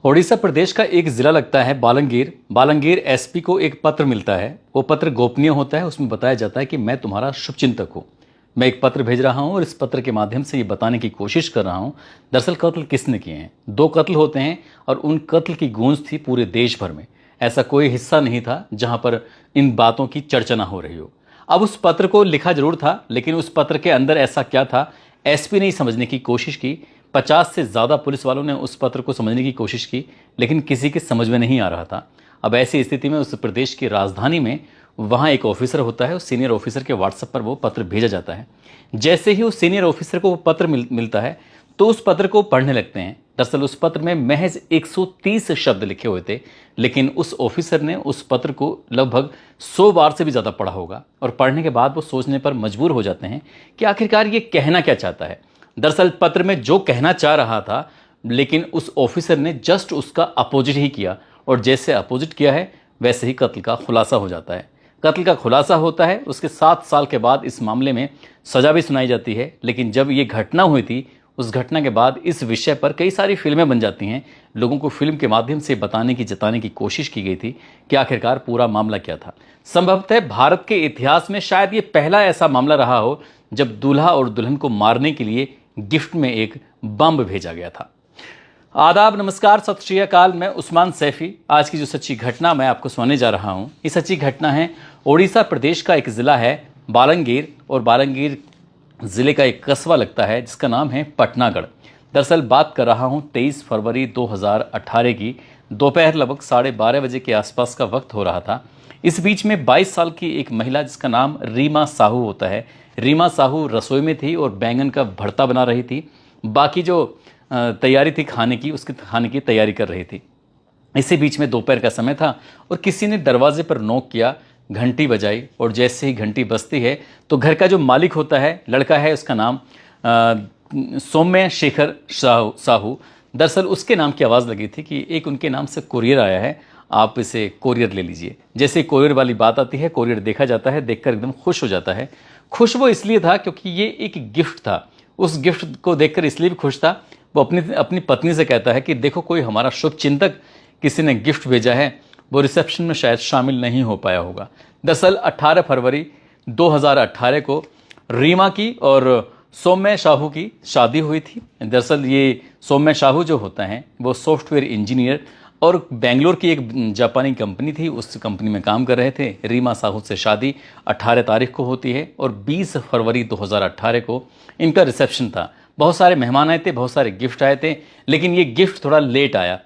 ओडिशा प्रदेश का एक जिला लगता है बालंगीर। बालंगीर एसपी को एक पत्र मिलता है। वो पत्र गोपनीय होता है। उसमें बताया जाता है कि मैं तुम्हारा शुभचिंतक हूँ, मैं एक पत्र भेज रहा हूँ और इस पत्र के माध्यम से ये बताने की कोशिश कर रहा हूँ दरअसल कत्ल किसने किए हैं। 2 कत्ल होते हैं और उन कत्ल की गूंज थी पूरे देश भर में। ऐसा कोई हिस्सा नहीं था जहाँ पर इन बातों की चर्चा ना हो रही हो। अब उस पत्र को लिखा जरूर था, लेकिन उस पत्र के अंदर ऐसा क्या था एसपी ने समझने की कोशिश की। 50 से ज़्यादा पुलिस वालों ने उस पत्र को समझने की कोशिश की, लेकिन किसी के समझ में नहीं आ रहा था। अब ऐसी स्थिति में उस प्रदेश की राजधानी में वहाँ एक ऑफिसर होता है। उस सीनियर ऑफिसर के व्हाट्सएप पर वो पत्र भेजा जाता है। जैसे ही उस सीनियर ऑफिसर को वो पत्र मिलता है तो उस पत्र को पढ़ने लगते हैं। दरअसल उस पत्र में महज 130 शब्द लिखे हुए थे, लेकिन उस ऑफिसर ने उस पत्र को लगभग 100 बार से भी ज़्यादा पढ़ा होगा। और पढ़ने के बाद वो सोचने पर मजबूर हो जाते हैं कि आखिरकार ये कहना क्या चाहता है। दरअसल पत्र में जो कहना चाह रहा था, लेकिन उस ऑफिसर ने जस्ट उसका अपोजिट ही किया, और जैसे अपोजिट किया है वैसे ही कत्ल का खुलासा हो जाता है। कत्ल का खुलासा होता है। उसके 7 साल के बाद इस मामले में सज़ा भी सुनाई जाती है। लेकिन जब ये घटना हुई थी, उस घटना के बाद इस विषय पर कई सारी फिल्में बन जाती हैं। लोगों को फिल्म के माध्यम से जताने की कोशिश की गई थी कि आखिरकार पूरा मामला क्या था। संभवतः भारत के इतिहास में शायद ये पहला ऐसा मामला रहा हो जब दूल्हा और दुल्हन को मारने के लिए गिफ्ट में एक बम भेजा गया था। आदाब, नमस्कार, सत श्री अकाल। मैं उस्मान सैफी। आज की जो सच्ची घटना मैं आपको सुनाने जा रहा हूँ, ये सच्ची घटना है ओडिशा प्रदेश का एक ज़िला है बालंगीर, और बालंगीर ज़िले का एक कस्बा लगता है जिसका नाम है पटनागढ़। दरअसल बात कर रहा हूँ 23 फरवरी 2018 की। दोपहर लगभग 12:30 बजे के आसपास का वक्त हो रहा था। इस बीच में 22 साल की एक महिला जिसका नाम रीमा साहू होता है, रीमा साहू रसोई में थी और बैंगन का भरता बना रही थी। बाकी जो तैयारी थी खाने की, उसकी खाने की तैयारी कर रही थी। इसी बीच में दोपहर का समय था और किसी ने दरवाजे पर नॉक किया, घंटी बजाई, और जैसे ही घंटी बजती है तो घर का जो मालिक होता है, लड़का है, उसका नाम सौम्य शेखर साहू। दरअसल उसके नाम की आवाज़ लगी थी कि एक उनके नाम से कोरियर आया है, आप इसे कोरियर ले लीजिए। जैसे कोरियर वाली बात आती है, कोरियर देखा जाता है, देखकर एकदम खुश हो जाता है। खुश वो इसलिए था क्योंकि ये एक गिफ्ट था। उस गिफ्ट को देखकर इसलिए भी खुश था, वो अपनी पत्नी से कहता है कि देखो, कोई हमारा शुभचिंतक किसी ने गिफ्ट भेजा है, वो रिसेप्शन में शायद शामिल नहीं हो पाया होगा। दरअसल 18 फरवरी 2018 को रीमा की और सौम्य साहू की शादी हुई थी। दरअसल ये सौम्य साहू जो होता है वो सॉफ्टवेयर इंजीनियर और बेंगलोर की एक जापानी कंपनी थी, उस कंपनी में काम कर रहे थे। रीमा साहू से शादी 18 तारीख को होती है और 20 फरवरी 2018 को इनका रिसेप्शन था। बहुत सारे मेहमान आए थे, बहुत सारे गिफ्ट आए थे, लेकिन ये गिफ्ट थोड़ा लेट आया।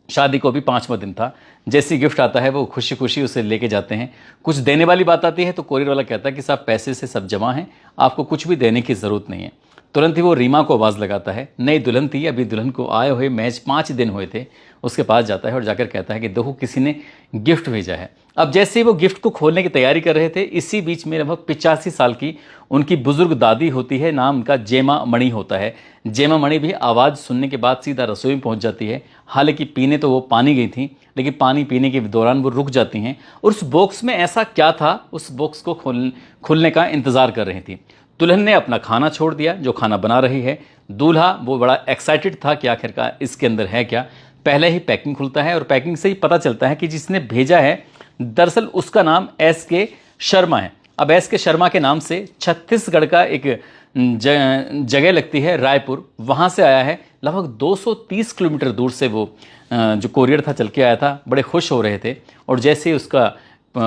शादी को भी 5वां दिन था। जैसे गिफ्ट आता है वो खुशी खुशी उसे लेके जाते हैं। कुछ देने वाली बात आती है तो कोरियर वाला कहता है कि साहब पैसे से सब जमा है, आपको कुछ भी देने की ज़रूरत नहीं है। तुरंत ही वो रीमा को आवाज़ लगाता है, नई दुल्हन थी, अभी दुल्हन को आए हुए महज 5 दिन हुए थे। उसके पास जाता है और जाकर कहता है कि देखो, किसी ने गिफ्ट भेजा है। अब जैसे ही वो गिफ्ट को खोलने की तैयारी कर रहे थे, इसी बीच में लगभग 85 साल की उनकी बुजुर्ग दादी होती है, नाम उनका जेमा मणि होता है। जेमा मणि भी आवाज़ सुनने के बाद सीधा रसोई में पहुंच जाती है। हालांकि पीने तो वो पानी गई थी, लेकिन पानी पीने के दौरान वो रुक जाती हैं और उस बॉक्स में ऐसा क्या था, उस बॉक्स को खोलने का इंतज़ार कर रही थी। दुल्हन ने अपना खाना छोड़ दिया जो खाना बना रही है। दूल्हा वो बड़ा एक्साइटेड था कि आखिरकार इसके अंदर है क्या। पहले ही पैकिंग खुलता है और पैकिंग से ही पता चलता है कि जिसने भेजा है दरअसल उसका नाम एस.के. शर्मा है। अब एस.के. शर्मा के नाम से छत्तीसगढ़ का एक जगह लगती है रायपुर, वहाँ से आया है। लगभग 230 किलोमीटर दूर से वो जो कोरियर था चल के आया था। बड़े खुश हो रहे थे और जैसे ही उसका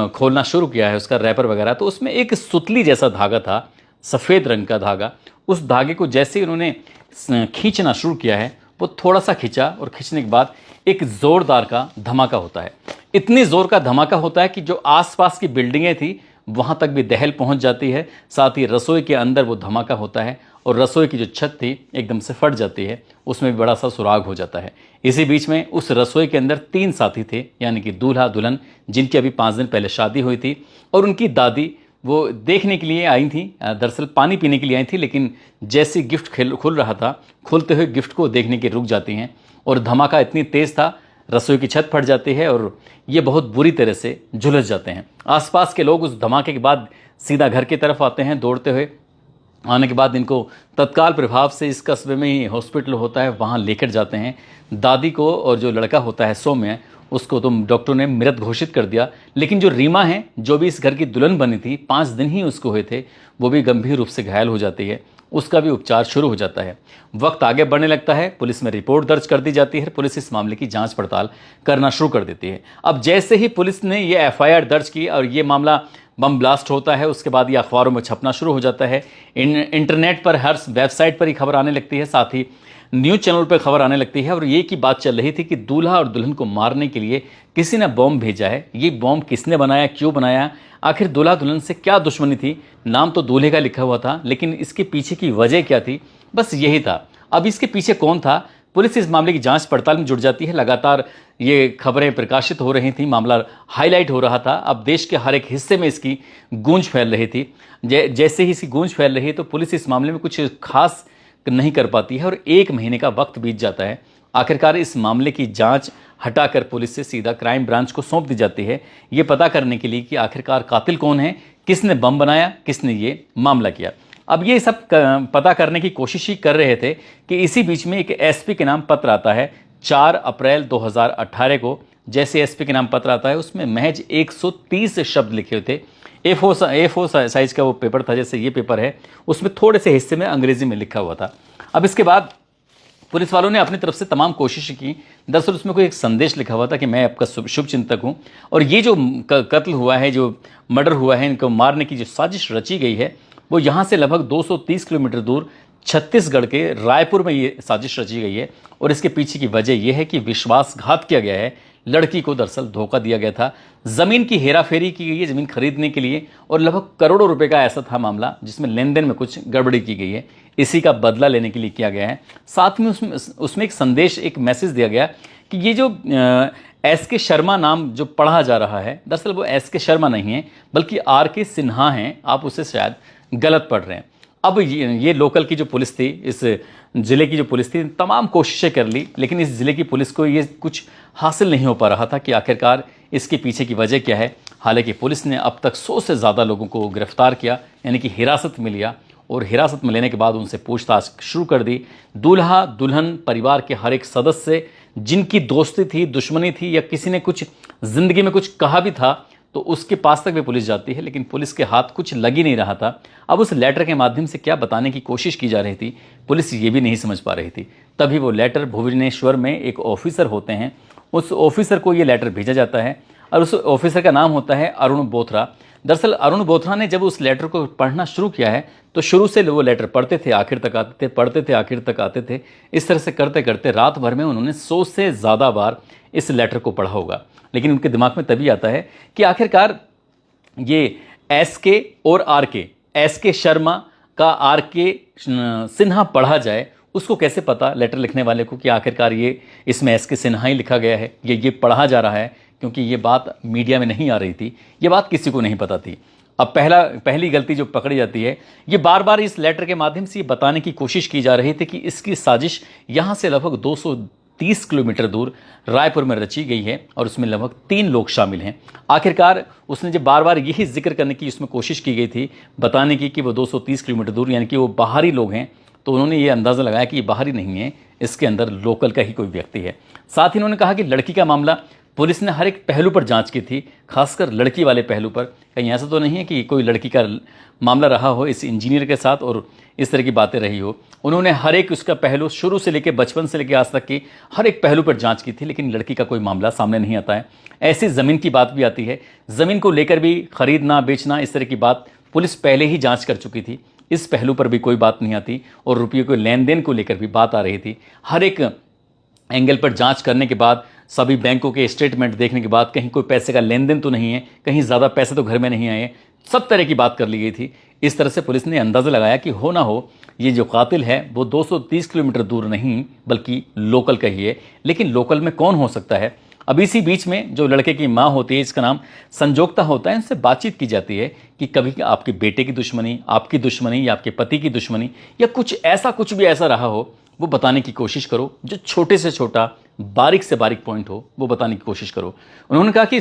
खोलना शुरू किया है, उसका रैपर वगैरह, तो उसमें एक सुतली जैसा धागा था, सफ़ेद रंग का धागा। उस धागे को जैसे ही उन्होंने खींचना शुरू किया है, वो थोड़ा सा खींचा और खींचने के बाद एक ज़ोरदार का धमाका होता है। इतनी ज़ोर का धमाका होता है कि जो आसपास की बिल्डिंगें थी वहाँ तक भी दहल पहुँच जाती है। साथ ही रसोई के अंदर वो धमाका होता है और रसोई की जो छत थी एकदम से फट जाती है, उसमें भी बड़ा सा सुराग हो जाता है। इसी बीच में उस रसोई के अंदर 3 साथी थे, यानी कि दूल्हा दुल्हन, जिनकी अभी 5 दिन पहले शादी हुई थी, और उनकी दादी वो देखने के लिए आई थी, दरअसल पानी पीने के लिए आई थी। लेकिन जैसे गिफ्ट खुल रहा था, खुलते हुए गिफ्ट को देखने के रुक जाती हैं और धमाका इतनी तेज़ था, रसोई की छत फट जाती है और ये बहुत बुरी तरह से झुलस जाते हैं। आसपास के लोग उस धमाके के बाद सीधा घर की तरफ आते हैं दौड़ते हुए। आने के बाद इनको तत्काल प्रभाव से इस कस्बे में ही हॉस्पिटल होता है, वहाँ लेकर जाते हैं। दादी को और जो लड़का होता है सौम्य, उसको तो डॉक्टर ने मृत घोषित कर दिया। लेकिन जो रीमा है, जो भी इस घर की दुल्हन बनी थी, 5 दिन ही उसको हुए थे, वो भी गंभीर रूप से घायल हो जाती है। उसका भी उपचार शुरू हो जाता है। वक्त आगे बढ़ने लगता है, पुलिस में रिपोर्ट दर्ज कर दी जाती है। पुलिस इस मामले की जांच पड़ताल करना शुरू कर देती है। अब जैसे ही पुलिस ने ये एफआईआर दर्ज की और ये मामला बम ब्लास्ट होता है, उसके बाद ये अखबारों में छपना शुरू हो जाता है। इंटरनेट पर, हर वेबसाइट पर ही खबर आने लगती है, साथ ही न्यूज़ चैनल पर खबर आने लगती है। और ये की बात चल रही थी कि दूल्हा और दुल्हन को मारने के लिए किसी ने बॉम्ब भेजा है। ये बॉम्ब किसने बनाया, क्यों बनाया, आखिर दूल्हा दुल्हन से क्या दुश्मनी थी। नाम तो दूल्हे का लिखा हुआ था, लेकिन इसके पीछे की वजह क्या थी, बस यही था। अब इसके पीछे कौन था, पुलिस इस मामले की जांच पड़ताल में जुट जाती है। लगातार ये खबरें प्रकाशित हो रही थी, मामला हाईलाइट हो रहा था। अब देश के हर एक हिस्से में इसकी गूंज फैल रही थी। जैसे ही इसकी गूंज फैल रही है तो पुलिस इस मामले में कुछ खास नहीं कर पाती है और 1 महीने का वक्त बीत जाता है। आखिरकार इस मामले की जांच हटाकर पुलिस से सीधा क्राइम ब्रांच को सौंप दी जाती है, ये पता करने के लिए कि आखिरकार कातिल कौन है, किसने बम बनाया, किसने ये मामला किया। अब ये सब पता करने की कोशिश ही कर रहे थे कि इसी बीच में एक एसपी के नाम पत्र आता है 4 अप्रैल 2018 को। जैसे एसपी के नाम पत्र आता है, उसमें महज 130 शब्द लिखे हुए थे। A4 साइज का वो पेपर था, जैसे ये पेपर है, उसमें थोड़े से हिस्से में अंग्रेजी में लिखा हुआ था। अब इसके बाद पुलिस वालों ने अपनी तरफ से तमाम कोशिश की। दरअसल उसमें कोई एक संदेश लिखा हुआ था कि मैं आपका शुभ चिंतक हूँ, और ये जो कत्ल हुआ है, जो मर्डर हुआ है, इनको मारने की जो साजिश रची गई है, वो यहाँ से लगभग 230 किलोमीटर दूर छत्तीसगढ़ के रायपुर में ये साजिश रची गई है। और इसके पीछे की वजह यह है कि विश्वासघात किया गया है। लड़की को दरअसल धोखा दिया गया था, ज़मीन की हेराफेरी की गई है ज़मीन खरीदने के लिए, और लगभग करोड़ों रुपए का ऐसा था मामला जिसमें लेन देन में कुछ गड़बड़ी की गई है। इसी का बदला लेने के लिए किया गया है। साथ में उसमें एक संदेश, एक मैसेज दिया गया कि ये जो एस.के. शर्मा नाम जो पढ़ा जा रहा है, दरअसल वो एस.के. शर्मा नहीं है, बल्कि आर.के. सिन्हा हैं। आप उसे शायद गलत पढ़ रहे हैं। अब ये लोकल की जो पुलिस थी, इस ज़िले की जो पुलिस थी, तमाम कोशिशें कर ली, लेकिन इस ज़िले की पुलिस को ये कुछ हासिल नहीं हो पा रहा था कि आखिरकार इसके पीछे की वजह क्या है। हालांकि पुलिस ने अब तक 100 से ज़्यादा लोगों को गिरफ्तार किया, यानी कि हिरासत में लिया, और हिरासत में लेने के बाद उनसे पूछताछ शुरू कर दी। दूल्हा दुल्हन परिवार के हर एक सदस्य, जिनकी दोस्ती थी, दुश्मनी थी, या किसी ने कुछ ज़िंदगी में कुछ कहा भी था, तो उसके पास तक भी पुलिस जाती है, लेकिन पुलिस के हाथ कुछ लग ही नहीं रहा था। अब उस लेटर के माध्यम से क्या बताने की कोशिश की जा रही थी, पुलिस ये भी नहीं समझ पा रही थी। तभी वो लेटर, भुवनेश्वर में एक ऑफिसर होते हैं, उस ऑफिसर को ये लेटर भेजा जाता है, और उस ऑफिसर का नाम होता है अरुण बोथरा। दरअसल अरुण बोथरा ने जब उस लेटर को पढ़ना शुरू किया है, तो शुरू से वो लेटर पढ़ते थे, आखिर तक आते थे, पढ़ते थे, आखिर तक आते थे। इस तरह से करते करते रात भर में उन्होंने 100 से ज़्यादा बार इस लेटर को पढ़ा होगा। लेकिन उनके दिमाग में तभी आता है कि आखिरकार ये एस.के. और आर.के., एस.के. शर्मा का आर.के. सिन्हा पढ़ा जाए, उसको कैसे पता लेटर लिखने वाले को कि आखिरकार ये इसमें एस.के. सिन्हा ही लिखा गया है, ये पढ़ा जा रहा है, क्योंकि ये बात मीडिया में नहीं आ रही थी, ये बात किसी को नहीं पता थी। अब पहली गलती जो पकड़ी जाती है, ये बार बार इस लेटर के माध्यम से ये बताने की कोशिश की जा रही थी कि इसकी साजिश यहाँ से लगभग 230 किलोमीटर दूर रायपुर में रची गई है, और उसमें लगभग 3 लोग शामिल हैं। आखिरकार उसने जब बार बार यही जिक्र करने की उसमें कोशिश की गई थी, बताने की कि वो 230 किलोमीटर दूर, यानी कि वो बाहरी लोग हैं, तो उन्होंने ये अंदाज़ा लगाया कि ये बाहरी नहीं है, इसके अंदर लोकल का ही कोई व्यक्ति है। साथ ही उन्होंने कहा कि लड़की का मामला पुलिस ने हर एक पहलू पर जांच की थी, खासकर लड़की वाले पहलू पर। कहीं ऐसा तो नहीं है कि कोई लड़की का मामला रहा हो इस इंजीनियर के साथ और इस तरह की बातें रही हो। उन्होंने हर एक उसका पहलू, शुरू से लेकर बचपन से लेकर आज तक की हर एक पहलू पर जांच की थी, लेकिन लड़की का कोई मामला सामने नहीं आता है। ऐसी ज़मीन की बात भी आती है, ज़मीन को लेकर भी खरीदना बेचना, इस तरह की बात पुलिस पहले ही जाँच कर चुकी थी, इस पहलू पर भी कोई बात नहीं आती, और रुपये को लेन देन को लेकर भी बात आ रही थी। हर एक एंगल पर जांच करने के बाद, सभी बैंकों के स्टेटमेंट देखने के बाद, कहीं कोई पैसे का लेन देन तो नहीं है, कहीं ज़्यादा पैसे तो घर में नहीं आए, सब तरह की बात कर ली गई थी। इस तरह से पुलिस ने अंदाज़ा लगाया कि हो ना हो ये जो कातिल है वो 230 किलोमीटर दूर नहीं बल्कि लोकल का ही है। लेकिन लोकल में कौन हो सकता है? अब इसी बीच में जो लड़के की माँ होती है, इसका नाम संजोक्ता होता है, उनसे बातचीत की जाती है कि कभी आपके बेटे की दुश्मनी, आपकी दुश्मनी, या आपके पति की दुश्मनी, या कुछ भी ऐसा रहा हो, वो बताने की कोशिश करो, जो छोटे से छोटा बारीक से बारीक पॉइंट हो वो बताने की कोशिश करो। उन्होंने कहा कि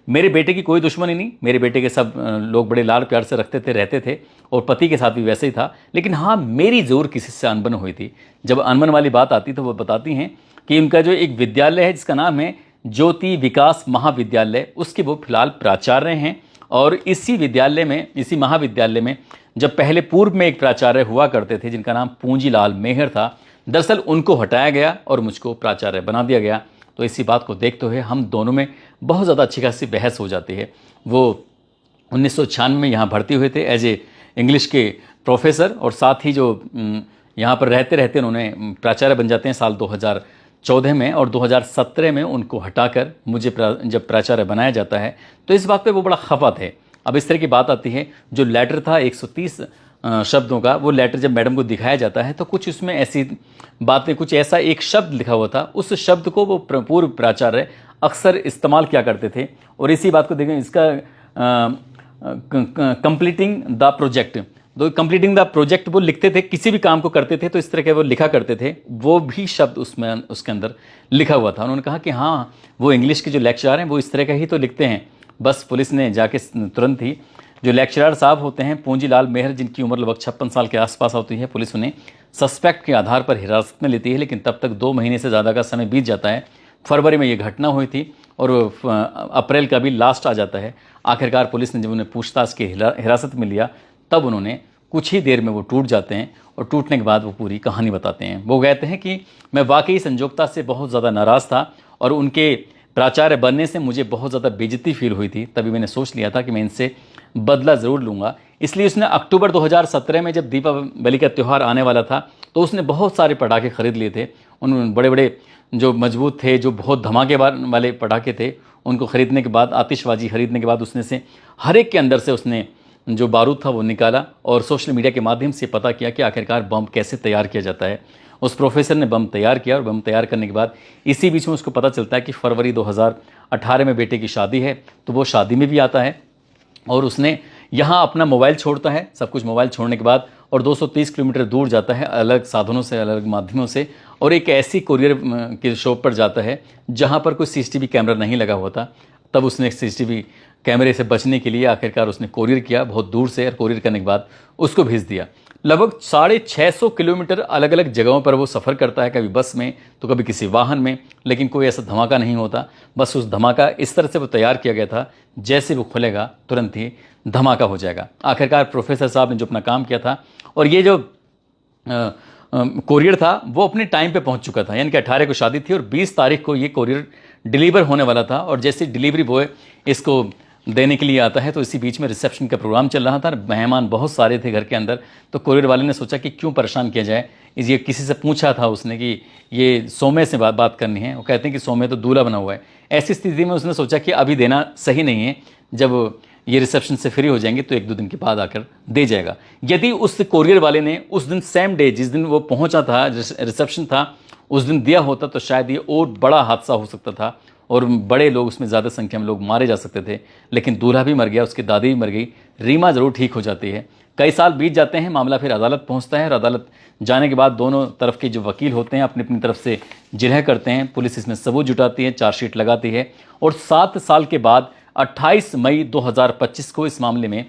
मेरे बेटे की कोई दुश्मनी नहीं, मेरे बेटे के सब लोग बड़े लाड प्यार से रखते थे, रहते थे, और पति के साथ भी वैसे ही था, लेकिन हाँ मेरी ज़रूर किसी से अनबन हुई थी। जब अनबन वाली बात आती तो वो बताती हैं कि उनका जो एक विद्यालय है जिसका नाम है ज्योति विकास महाविद्यालय, उसके वो फिलहाल प्राचार्य हैं। और इसी महाविद्यालय में जब पहले पूर्व में एक प्राचार्य हुआ करते थे जिनका नाम पूंजीलाल मेहर था, दरअसल उनको हटाया गया और मुझको प्राचार्य बना दिया गया। तो इसी बात को देखते हुए हम दोनों में बहुत ज़्यादा अच्छी खासी बहस हो जाती है। वो 1996 में यहाँ भर्ती हुए थे एज ए इंग्लिश के प्रोफेसर, और साथ ही जो यहाँ पर रहते रहते उन्होंने प्राचार्य बन जाते हैं साल 2014 में, और 2017 में उनको हटाकर मुझे जब प्राचार्य बनाया जाता है तो इस बात पे वो बड़ा खफा थे। अब इस तरह की बात आती है, जो लेटर था 130 शब्दों का, वो लेटर जब मैडम को दिखाया जाता है तो कुछ उसमें ऐसी बातें, कुछ ऐसा एक शब्द लिखा हुआ था, उस शब्द को वो पूर्व प्राचार्य अक्सर इस्तेमाल किया करते थे। और इसी बात को देखें, इसका कंप्लीटिंग द प्रोजेक्ट, तो कंप्लीटिंग द प्रोजेक्ट वो लिखते थे, किसी भी काम को करते थे तो इस तरह के वो लिखा करते थे, वो भी शब्द उसके अंदर लिखा हुआ था। उन्होंने कहा कि हाँ वो इंग्लिश के जो लेक्चरर हैं वो इस तरह का ही तो लिखते हैं। बस पुलिस ने जाके तुरंत ही, जो लेक्चरर साहब होते हैं पूंजीलाल मेहर, जिनकी उम्र लगभग 56 साल के आसपास होती है, पुलिस उन्हें सस्पेक्ट के आधार पर हिरासत में लेती है, लेकिन तब तक 2 महीने से ज़्यादा का समय बीत जाता है। फरवरी में ये घटना हुई थी और अप्रैल का भी लास्ट आ जाता है। आखिरकार पुलिस ने जब उन्हें पूछताछ के हिरासत में लिया तब उन्होंने कुछ ही देर में वो टूट जाते हैं, और टूटने के बाद वो पूरी कहानी बताते हैं। वो कहते हैं कि मैं वाकई संजोगता से बहुत ज़्यादा नाराज़ था और उनके प्राचार्य बनने से मुझे बहुत ज़्यादा बेइज्जती फील हुई थी। तभी मैंने सोच लिया था कि मैं इनसे बदला ज़रूर लूँगा। इसलिए उसने अक्टूबर 2017 में जब दीपावली का त्यौहार आने वाला था तो उसने बहुत सारे पटाखे खरीद लिए थे। उन बड़े बड़े जो मजबूत थे, जो बहुत धमाके वाले पटाखे थे, उनको ख़रीदने के बाद, आतिशबाजी खरीदने के बाद उसने से हर एक के अंदर से उसने जो बारूद था वो निकाला और सोशल मीडिया के माध्यम से पता किया कि आखिरकार बम कैसे तैयार किया जाता है। उस प्रोफेसर ने बम तैयार किया और बम तैयार करने के बाद इसी बीच में उसको पता चलता है कि फरवरी 2018 में बेटे की शादी है, तो वो शादी में भी आता है और उसने यहाँ अपना मोबाइल छोड़ता है। सब कुछ मोबाइल छोड़ने के बाद और 230 किलोमीटर दूर जाता है अलग साधनों से, अलग माध्यमों से, और एक ऐसी कोरियर की शॉप पर जाता है जहाँ पर कोई CCTV कैमरा नहीं लगा हुआ था। तब उसने CCTV कैमरे से बचने के लिए आखिरकार उसने कोरियर किया बहुत दूर से, और कोरियर करने के बाद उसको भेज दिया। लगभग 650 किलोमीटर अलग अलग जगहों पर वो सफ़र करता है, कभी बस में तो कभी किसी वाहन में, लेकिन कोई ऐसा धमाका नहीं होता। बस उस धमाका इस तरह से वो तैयार किया गया था, जैसे वो खुलेगा तुरंत ही धमाका हो जाएगा। आखिरकार प्रोफेसर साहब ने जो अपना काम किया था, और ये जो कोरियर था वो अपने टाइम पे पहुंच चुका था, यानी कि 18 को शादी थी और 20 तारीख को ये कोरियर डिलीवर होने वाला था। और जैसे डिलीवरी बॉय इसको देने के लिए आता है तो इसी बीच में रिसेप्शन का प्रोग्राम चल रहा था, मेहमान बहुत सारे थे घर के अंदर। तो कोरियर वाले ने सोचा कि क्यों परेशान किया जाए, ये किसी से पूछा था उसने कि ये सौम्य से बात करनी है। वो कहते हैं कि सौम्य तो दूल्हा बना हुआ है। ऐसी स्थिति में उसने सोचा कि अभी देना सही नहीं है, जब ये रिसेप्शन से फ्री हो जाएंगे तो 1-2 दिन के बाद आकर दे जाएगा। यदि उस कोरियर वाले ने उस दिन सेम डे जिस दिन वो पहुंचा था, रिसेप्शन था, उस दिन दिया होता तो शायद ये और बड़ा हादसा हो सकता था और बड़े लोग, उसमें ज़्यादा संख्या में लोग मारे जा सकते थे। लेकिन दूल्हा भी मर गया, उसकी दादी भी मर गई, रीमा ज़रूर ठीक हो जाती है। कई साल बीत जाते हैं, मामला फिर अदालत पहुंचता है और अदालत जाने के बाद दोनों तरफ के जो वकील होते हैं अपनी अपनी तरफ से जिरह करते हैं। पुलिस इसमें सबूत जुटाती है, चार्जशीट लगाती है और 7 साल के बाद 28 मई 2025 को इस मामले में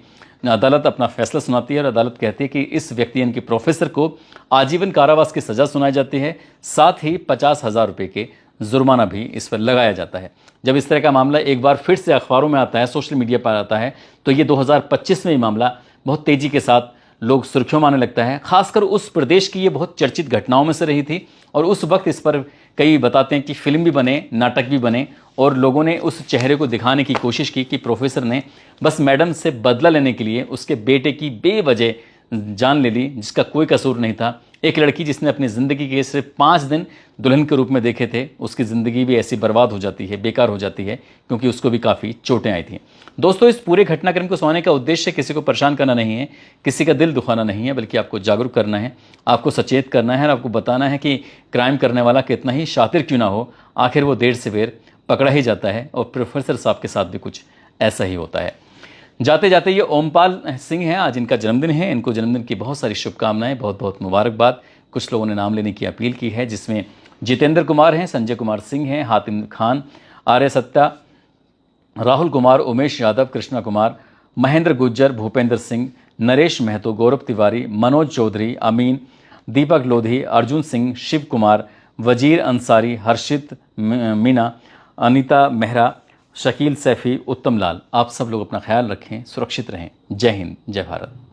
अदालत अपना फैसला सुनाती है और अदालत कहती है कि इस व्यक्ति यानी कि प्रोफेसर को आजीवन कारावास की सज़ा सुनाई जाती है, साथ ही 50,000 रुपये के जुर्माना भी इस पर लगाया जाता है। जब इस तरह का मामला एक बार फिर से अखबारों में आता है, सोशल मीडिया पर आता है, तो ये 2025 में ये मामला बहुत तेज़ी के साथ लोग सुर्खियों में आने लगता है। खासकर उस प्रदेश की ये बहुत चर्चित घटनाओं में से रही थी और उस वक्त इस पर कई बताते हैं कि फिल्म भी बने, नाटक भी बने और लोगों ने उस चेहरे को दिखाने की कोशिश की कि प्रोफेसर ने बस मैडम से बदला लेने के लिए उसके बेटे की बेवजह जान ले ली, जिसका कोई कसूर नहीं था। एक लड़की जिसने अपनी ज़िंदगी के सिर्फ 5 दिन दुल्हन के रूप में देखे थे, उसकी ज़िंदगी भी ऐसी बर्बाद हो जाती है, बेकार हो जाती है, क्योंकि उसको भी काफ़ी चोटें आई थी। दोस्तों, इस पूरे घटनाक्रम को सुनाने का उद्देश्य किसी को परेशान करना नहीं है, किसी का दिल दुखाना नहीं है, बल्कि आपको जागरूक करना है, आपको सचेत करना है और आपको बताना है कि क्राइम करने वाला कितना ही शातिर क्यों ना हो, आखिर वो देर से बेर पकड़ा ही जाता है। और प्रोफेसर साहब के साथ भी कुछ ऐसा ही होता है। जाते जाते ये ओमपाल सिंह हैं, आज इनका जन्मदिन है। इनको जन्मदिन की बहुत सारी शुभकामनाएं, बहुत बहुत मुबारकबाद। कुछ लोगों ने नाम लेने की अपील की है, जिसमें जितेंद्र कुमार हैं, संजय कुमार सिंह हैं, हातिम खान, आर्य सत्ता, राहुल कुमार, उमेश यादव, कृष्णा कुमार, महेंद्र गुज्जर, भूपेंद्र सिंह, नरेश महतो, गौरव तिवारी, मनोज चौधरी, अमीन, दीपक लोधी, अर्जुन सिंह, शिव कुमार, वजीर अंसारी, हर्षित मीना, अनीता मेहरा, शकील सैफी, उत्तम लाल। आप सब लोग अपना ख्याल रखें, सुरक्षित रहें। जय हिंद, जय भारत।